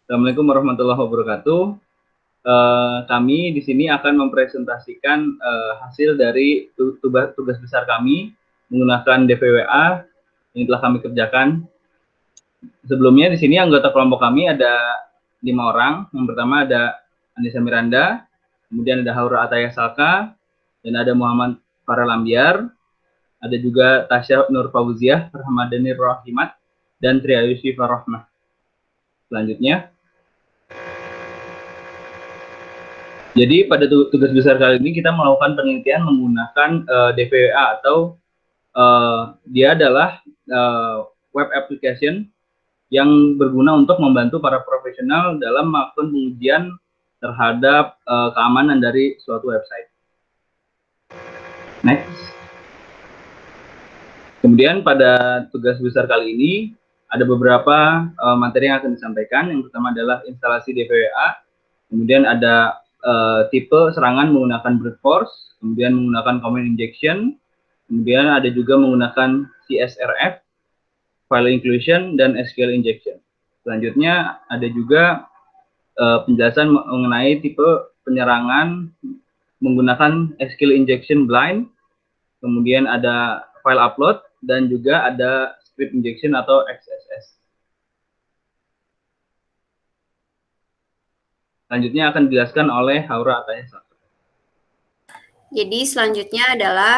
Assalamualaikum warahmatullahi wabarakatuh. Kami di sini akan mempresentasikan hasil dari tugas besar kami menggunakan DVWA yang telah kami kerjakan. Sebelumnya di sini anggota kelompok kami ada 5 orang. Yang pertama ada Anissa Miranda, kemudian ada Haura Ataya Salka, dan ada Muhammad Farel Ambiar, ada juga Tasya Nur Fauziah, Rahmadani Rahimat, dan Triyayushi Farahmah. Selanjutnya, jadi pada tugas besar kali ini kita melakukan penelitian menggunakan DVWA atau dia adalah web application yang berguna untuk membantu para profesional dalam melakukan pengujian terhadap keamanan dari suatu website. Next. Kemudian pada tugas besar kali ini ada beberapa materi yang akan disampaikan. Yang pertama adalah instalasi DVWA, kemudian ada tipe serangan menggunakan brute force, kemudian menggunakan command injection, kemudian ada juga menggunakan CSRF, file inclusion, dan SQL injection. Selanjutnya ada juga penjelasan mengenai tipe penyerangan menggunakan SQL injection blind, kemudian ada file upload, dan juga ada script injection atau XSS. Selanjutnya akan dijelaskan oleh Haura Ataya Salka. Jadi selanjutnya adalah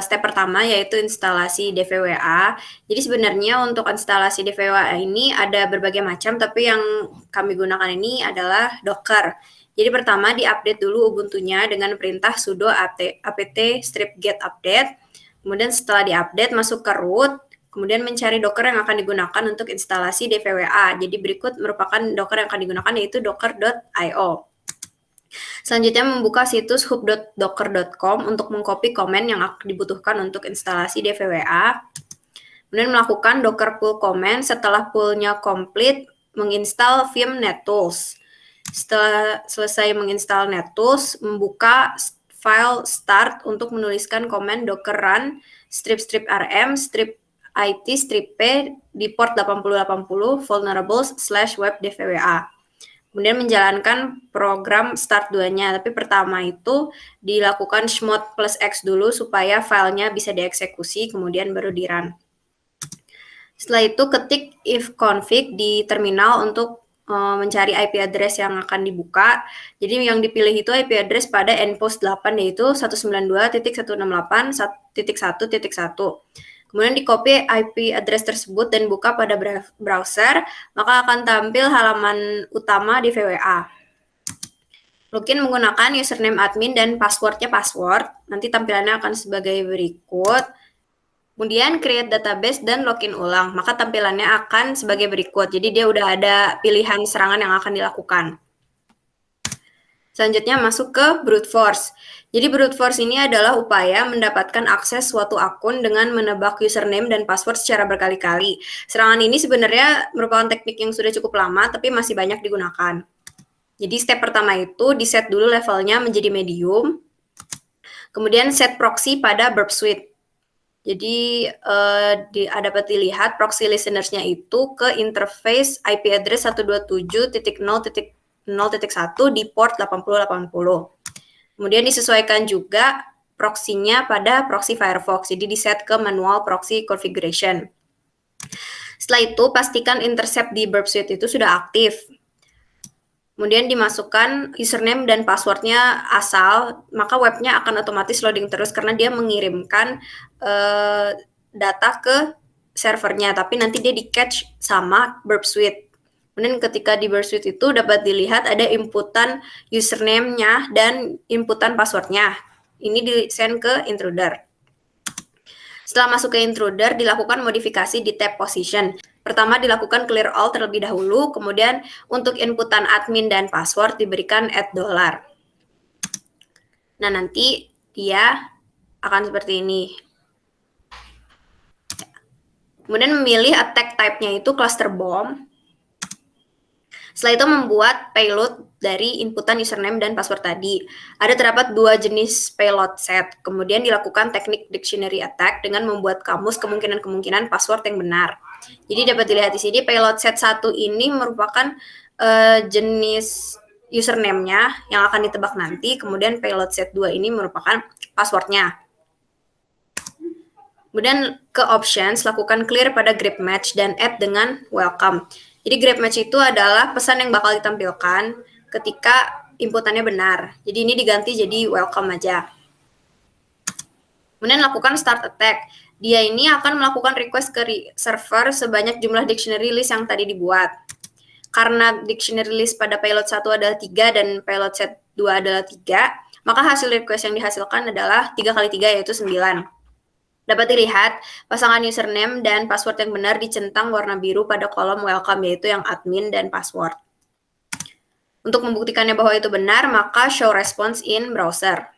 step pertama yaitu instalasi DVWA. Jadi sebenarnya untuk instalasi DVWA ini ada berbagai macam, tapi yang kami gunakan ini adalah Docker. Jadi pertama diupdate dulu Ubuntu-nya dengan perintah sudo apt strip get update. Kemudian setelah diupdate masuk ke root, kemudian mencari Docker yang akan digunakan untuk instalasi DVWA. Jadi berikut merupakan Docker yang akan digunakan yaitu docker.io. Selanjutnya membuka situs hub.docker.com untuk mengcopy komen yang dibutuhkan untuk instalasi DVWA. Kemudian melakukan docker pull command. Setelah pull-nya komplit, menginstal vim nettools. Setelah selesai menginstal nettools, membuka file start untuk menuliskan komen docker run strip rm strip it strip p di port 8080 vulnerables/web-dvwa. Kemudian menjalankan program start 2-nya, tapi pertama itu dilakukan chmod plus X dulu supaya filenya bisa dieksekusi, kemudian baru di-run. Setelah itu ketik ifconfig di terminal untuk mencari IP address yang akan dibuka. Jadi yang dipilih itu IP address pada endpost 8 yaitu 192.168.1.1. Kemudian di-copy IP address tersebut dan buka pada browser, maka akan tampil halaman utama di VWA. Login menggunakan username admin dan passwordnya password. Nanti tampilannya akan sebagai berikut. Kemudian create database dan login ulang, maka tampilannya akan sebagai berikut. Jadi dia udah ada pilihan serangan yang akan dilakukan. Selanjutnya masuk ke brute force. Jadi brute force ini adalah upaya mendapatkan akses suatu akun dengan menebak username dan password secara berkali-kali. Serangan ini sebenarnya merupakan teknik yang sudah cukup lama, tapi masih banyak digunakan. Jadi step pertama itu di-set dulu levelnya menjadi medium. Kemudian set proxy pada burp suite. Jadi dapat dilihat proxy listeners-nya itu ke interface IP address 127.0.0.1 di port 8080. Kemudian disesuaikan juga proxy-nya pada proxy Firefox. Jadi di-set ke manual proxy configuration. Setelah itu pastikan intercept di burp suite itu sudah aktif. Kemudian dimasukkan username dan passwordnya asal, maka webnya akan otomatis loading terus karena dia mengirimkan data ke servernya, tapi nanti dia di-catch sama burp suite. Kemudian ketika di burp suite itu dapat dilihat ada inputan username-nya dan inputan passwordnya. Ini di-send ke intruder. Setelah masuk ke intruder, dilakukan modifikasi di tab position. Pertama dilakukan clear all terlebih dahulu, kemudian untuk inputan admin dan password diberikan $. Nah, nanti dia akan seperti ini. Kemudian memilih attack type-nya itu cluster bomb. Setelah itu membuat payload dari inputan username dan password tadi. Ada terdapat 2 jenis payload set. Kemudian dilakukan teknik dictionary attack dengan membuat kamus kemungkinan-kemungkinan password yang benar. Jadi dapat dilihat di sini payload set 1 ini merupakan jenis username-nya yang akan ditebak nanti, kemudian payload set 2 ini merupakan password-nya. Kemudian ke options, lakukan clear pada grep match dan add dengan welcome. Jadi grep match itu adalah pesan yang bakal ditampilkan ketika inputannya benar. Jadi ini diganti jadi welcome aja. Kemudian lakukan start attack. Dia ini akan melakukan request ke server sebanyak jumlah dictionary list yang tadi dibuat. Karena dictionary list pada payload 1 adalah 3 dan payload set 2 adalah 3, maka hasil request yang dihasilkan adalah 3 kali 3 yaitu 9. Dapat dilihat, pasangan username dan password yang benar dicentang warna biru pada kolom welcome, yaitu yang admin dan password. Untuk membuktikannya bahwa itu benar, maka show response in browser.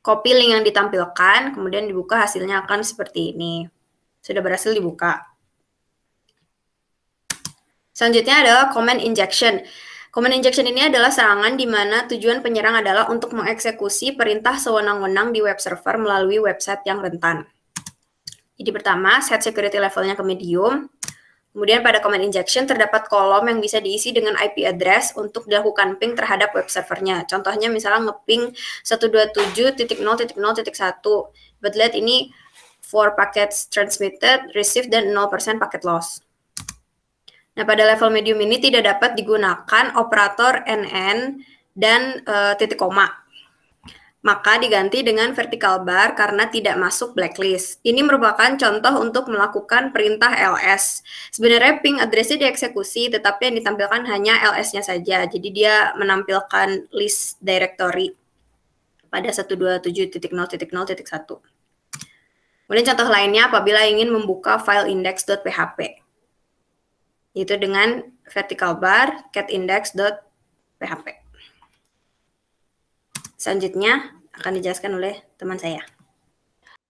Copy link yang ditampilkan, kemudian dibuka, hasilnya akan seperti ini. Sudah berhasil dibuka. Selanjutnya adalah command injection. Command injection ini adalah serangan di mana tujuan penyerang adalah untuk mengeksekusi perintah sewenang-wenang di web server melalui website yang rentan. Jadi pertama, set security levelnya ke medium. Kemudian pada command injection terdapat kolom yang bisa diisi dengan IP address untuk dilakukan ping terhadap web servernya. Contohnya misalnya ngeping 127.0.0.1. Dapat lihat ini for packets transmitted, received, dan 0% packet loss. Nah, pada level medium ini tidak dapat digunakan operator NN dan titik koma. Maka diganti dengan vertical bar karena tidak masuk blacklist. Ini merupakan contoh untuk melakukan perintah ls. Sebenarnya ping address-nya dieksekusi, tetapi yang ditampilkan hanya ls-nya saja. Jadi dia menampilkan list directory pada 127.0.0.1. Kemudian contoh lainnya apabila ingin membuka file index.php. Yaitu dengan vertical bar getindex.php. Selanjutnya akan dijelaskan oleh teman saya.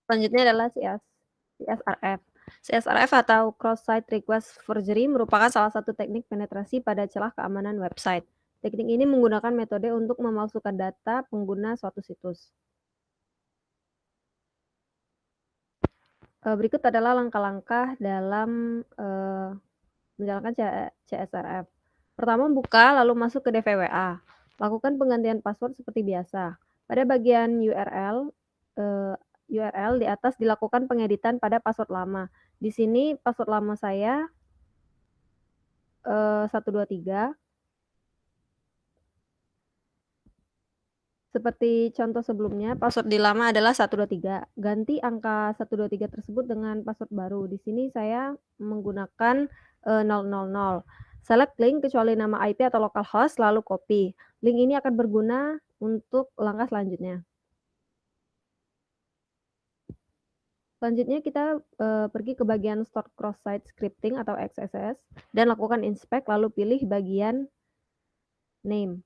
Selanjutnya adalah CSRF. CSRF atau Cross-Site Request Forgery merupakan salah satu teknik penetrasi pada celah keamanan website. Teknik ini menggunakan metode untuk memalsukan data pengguna suatu situs. Berikut adalah langkah-langkah dalam menjalankan CSRF. Pertama, buka lalu masuk ke DVWA. Lakukan penggantian password seperti biasa. Pada bagian URL di atas dilakukan pengeditan pada password lama. Di sini password lama saya 123. Seperti contoh sebelumnya, password di lama adalah 123. Ganti angka 123 tersebut dengan password baru. Di sini saya menggunakan 000. Select link kecuali nama IP atau localhost, lalu copy. Link ini akan berguna untuk langkah selanjutnya. Selanjutnya kita pergi ke bagian Start Cross-Site Scripting atau XSS dan lakukan inspect, lalu pilih bagian name.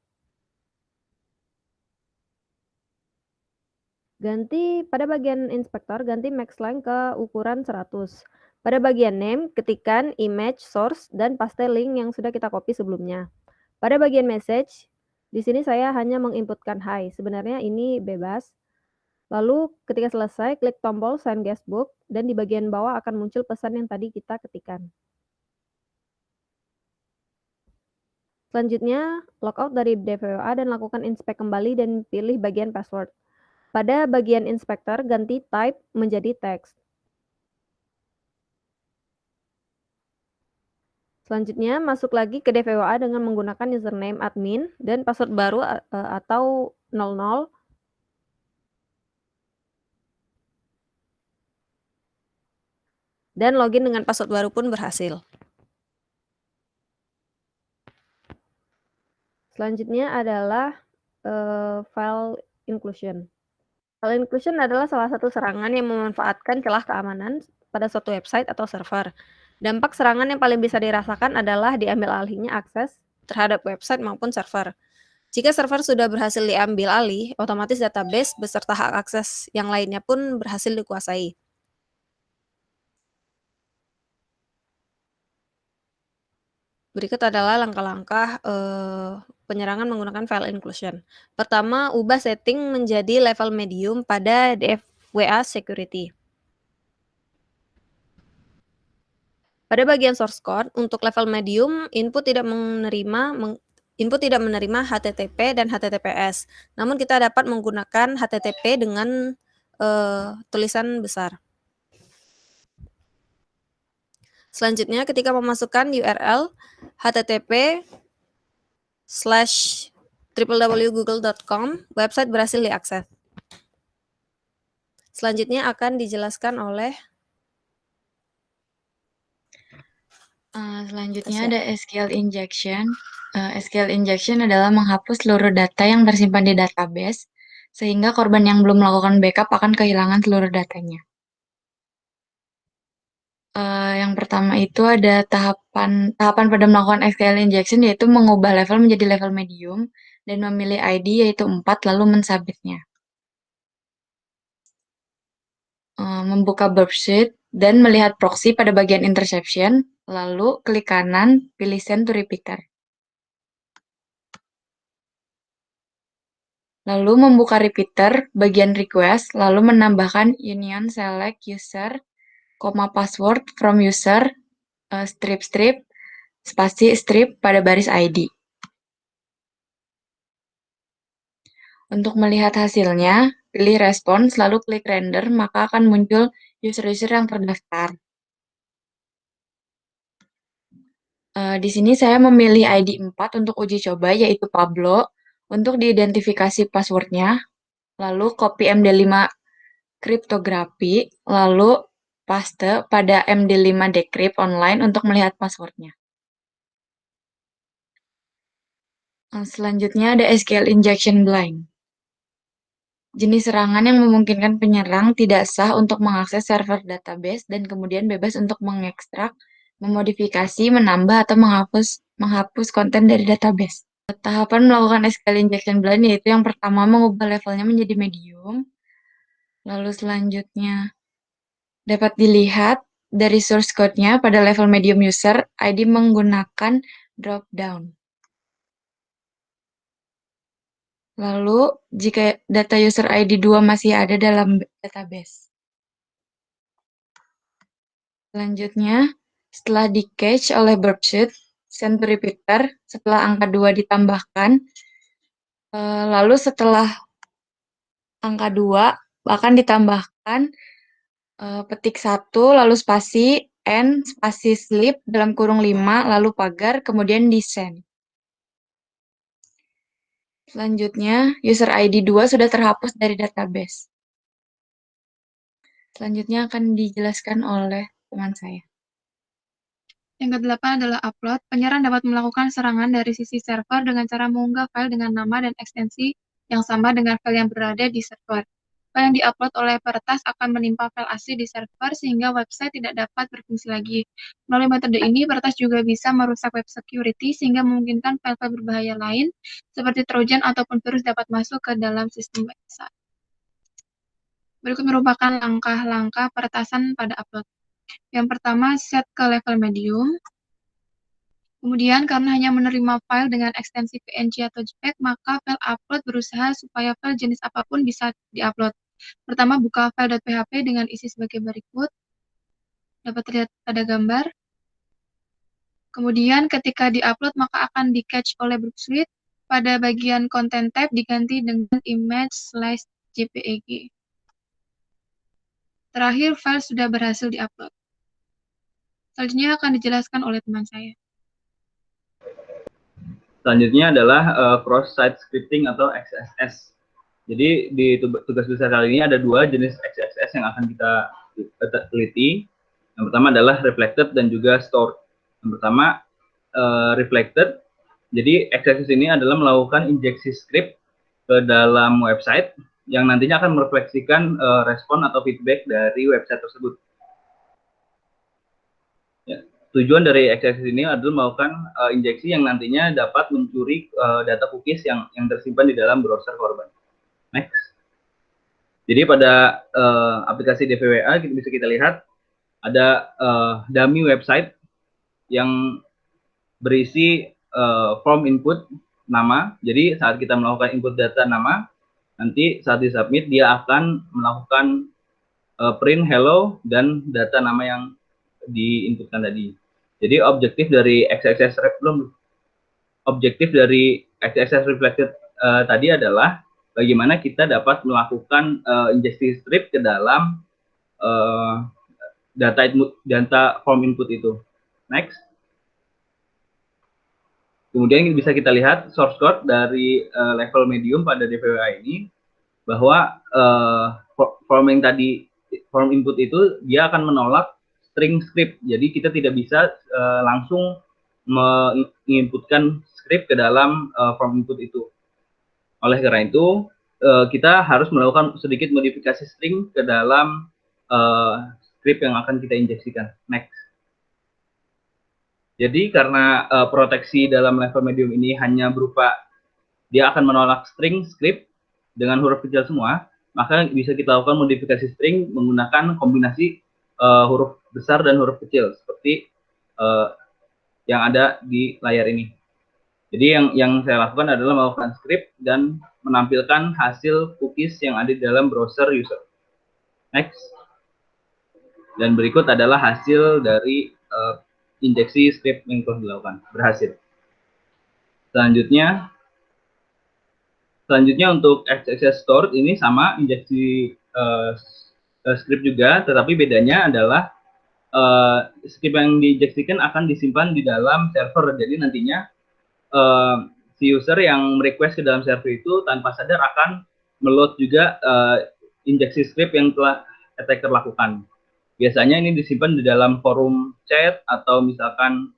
Pada bagian inspektor, ganti max length ke ukuran 100. Pada bagian name, ketikkan image source dan paste link yang sudah kita copy sebelumnya. Pada bagian message, di sini saya hanya menginputkan hi. Sebenarnya ini bebas. Lalu ketika selesai, klik tombol Send Guestbook dan di bagian bawah akan muncul pesan yang tadi kita ketikkan. Selanjutnya, logout dari DVWA dan lakukan inspect kembali dan pilih bagian password. Pada bagian inspektor, ganti type menjadi text. Selanjutnya, masuk lagi ke DVWA dengan menggunakan username admin dan password baru atau 00. Dan login dengan password baru pun berhasil. Selanjutnya adalah file inclusion. File inclusion adalah salah satu serangan yang memanfaatkan celah keamanan pada suatu website atau server. Dampak serangan yang paling bisa dirasakan adalah diambil alihnya akses terhadap website maupun server. Jika server sudah berhasil diambil alih, otomatis database beserta hak akses yang lainnya pun berhasil dikuasai. Berikut adalah langkah-langkah penyerangan menggunakan file inclusion. Pertama, ubah setting menjadi level medium pada DFWA security. Pada bagian source code, untuk level medium, input tidak menerima HTTP dan HTTPS. Namun kita dapat menggunakan HTTP dengan tulisan besar. Selanjutnya, ketika memasukkan URL http/www.google.com, website berhasil diakses. Selanjutnya akan dijelaskan oleh Selanjutnya ada SQL injection. SQL injection adalah menghapus seluruh data yang tersimpan di database, sehingga korban yang belum melakukan backup akan kehilangan seluruh datanya. Yang pertama itu ada tahapan pada melakukan SQL injection, yaitu mengubah level menjadi level medium dan memilih ID yaitu 4 lalu mensubmitnya. Membuka burp suite dan melihat proxy pada bagian interception, lalu klik kanan, pilih send to repeater. Lalu membuka repeater, bagian request, lalu menambahkan union select user, password from user, strip, spasi strip pada baris ID. Untuk melihat hasilnya, pilih respons, lalu klik render, maka akan muncul user-user yang terdaftar. Di sini saya memilih ID 4 untuk uji coba, yaitu Pablo, untuk diidentifikasi passwordnya, lalu copy MD5 kriptografi, lalu paste pada MD5 decrypt online untuk melihat passwordnya. Selanjutnya ada SQL injection blind. Jenis serangan yang memungkinkan penyerang tidak sah untuk mengakses server database dan kemudian bebas untuk mengekstrak, memodifikasi, menambah, atau menghapus konten dari database. Tahapan melakukan SQL injection blind yaitu yang pertama mengubah levelnya menjadi medium. Lalu selanjutnya dapat dilihat dari source code-nya pada level medium user, ID menggunakan drop down. Lalu, jika data user ID 2 masih ada dalam database. Selanjutnya, setelah di-cache oleh burp suite, send to repeater, setelah angka 2 ditambahkan, lalu setelah angka 2 akan ditambahkan petik 1, lalu spasi, n, spasi sleep, dalam kurung 5, lalu pagar, kemudian di-send. Selanjutnya, user ID 2 sudah terhapus dari database. Selanjutnya akan dijelaskan oleh teman saya. Yang ke-8 adalah upload. Penyerang dapat melakukan serangan dari sisi server dengan cara mengunggah file dengan nama dan ekstensi yang sama dengan file yang berada di server. File yang diupload oleh peretas akan menimpa file asli di server sehingga website tidak dapat berfungsi lagi. Melalui metode ini, peretas juga bisa merusak web security sehingga memungkinkan file-file berbahaya lain seperti Trojan ataupun virus dapat masuk ke dalam sistem website. Berikut merupakan langkah-langkah peretasan pada upload. Yang pertama, set ke level medium. Kemudian, karena hanya menerima file dengan ekstensi PNG atau JPEG, maka file upload berusaha supaya file jenis apapun bisa diupload. Pertama, buka file.php dengan isi sebagai berikut. Dapat terlihat pada gambar. Kemudian, ketika diupload, maka akan di-cache oleh burp suite. Pada bagian content tab diganti dengan image/jpeg. Terakhir, file sudah berhasil diupload. Selanjutnya akan dijelaskan oleh teman saya. Selanjutnya adalah cross-site scripting atau XSS. Jadi di tugas besar kali ini ada 2 jenis XSS yang akan kita teliti. Yang pertama adalah reflected dan juga stored. Yang pertama reflected. Jadi XSS ini adalah melakukan injeksi script ke dalam website yang nantinya akan merefleksikan respon atau feedback dari website tersebut. Ya. Tujuan dari XSS ini adalah melakukan injeksi yang nantinya dapat mencuri data cookies yang tersimpan di dalam browser korban. Next. Jadi pada aplikasi DVWA bisa kita lihat ada dummy website yang berisi form input nama. Jadi saat kita melakukan input data nama, nanti saat disubmit dia akan melakukan print hello dan data nama yang diinputkan tadi. Jadi objektif dari XSS reflected tadi adalah bagaimana kita dapat melakukan injeksi script ke dalam data form input itu. Next. Kemudian bisa kita lihat source code dari level medium pada DVWA ini, bahwa form input itu dia akan menolak string script. Jadi kita tidak bisa langsung menginputkan script ke dalam form input itu. Oleh karena itu, kita harus melakukan sedikit modifikasi string ke dalam script yang akan kita injeksikan. Next. Jadi karena proteksi dalam level medium ini hanya berupa dia akan menolak string script dengan huruf kecil semua, maka bisa kita lakukan modifikasi string menggunakan kombinasi huruf besar dan huruf kecil seperti yang ada di layar ini. Jadi yang saya lakukan adalah melakukan script dan menampilkan hasil cookies yang ada di dalam browser user. Next. Dan berikut adalah hasil dari injeksi script yang telah dilakukan, berhasil. Selanjutnya untuk XSS stored ini sama, injeksi script juga, tetapi bedanya adalah script yang diinjeksikan akan disimpan di dalam server. Jadi nantinya si user yang request ke dalam server itu tanpa sadar akan meload juga injeksi script yang telah attacker lakukan. Biasanya ini disimpan di dalam forum chat atau misalkan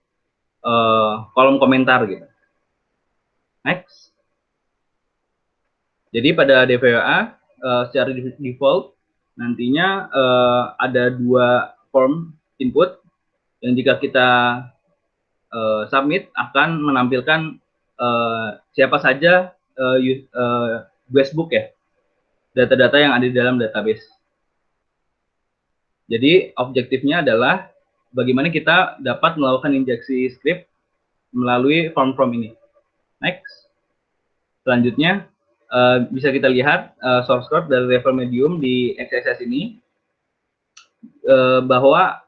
kolom komentar gitu. Next. Jadi pada DVWA secara default nantinya ada 2 form input yang jika kita submit akan menampilkan siapa saja guestbook ya, data-data yang ada di dalam database. Jadi objektifnya adalah bagaimana kita dapat melakukan injeksi script melalui form ini. Next. Selanjutnya bisa kita lihat source code dari level medium di XSS ini, bahwa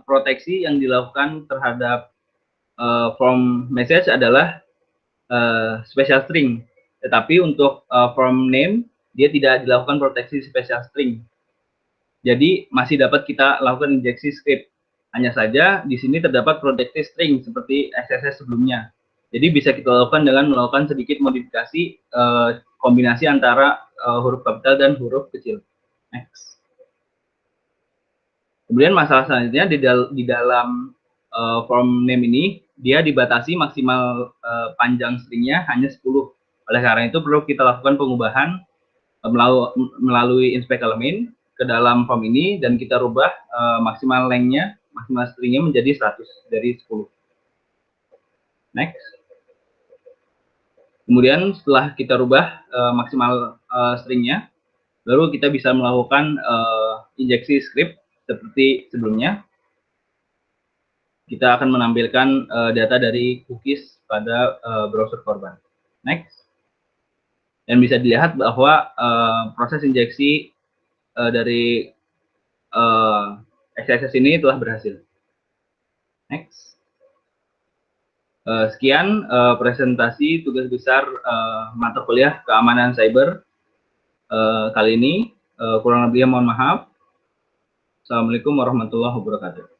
proteksi yang dilakukan terhadap form message adalah special string. Tetapi untuk form name dia tidak dilakukan proteksi special string. Jadi masih dapat kita lakukan injeksi script. Hanya saja di sini terdapat protected string seperti XSS sebelumnya. Jadi bisa kita lakukan dengan melakukan sedikit modifikasi kombinasi antara huruf kapital dan huruf kecil. Next. Kemudian masalah selanjutnya di dalam form name ini dia dibatasi maksimal panjang stringnya hanya 10. Oleh karena itu perlu kita lakukan pengubahan melalui inspect element ke dalam form ini dan kita rubah maksimal length-nya, maksimal stringnya menjadi 100 dari 10. Next. Kemudian setelah kita rubah maksimal stringnya, baru kita bisa melakukan injeksi script seperti sebelumnya. Kita akan menampilkan data dari cookies pada browser korban. Next. Dan bisa dilihat bahwa proses injeksi dari XSS ini telah berhasil. Next. Sekian presentasi tugas besar mata kuliah keamanan cyber kali ini. Kurang lebihnya mohon maaf. Assalamualaikum warahmatullahi wabarakatuh.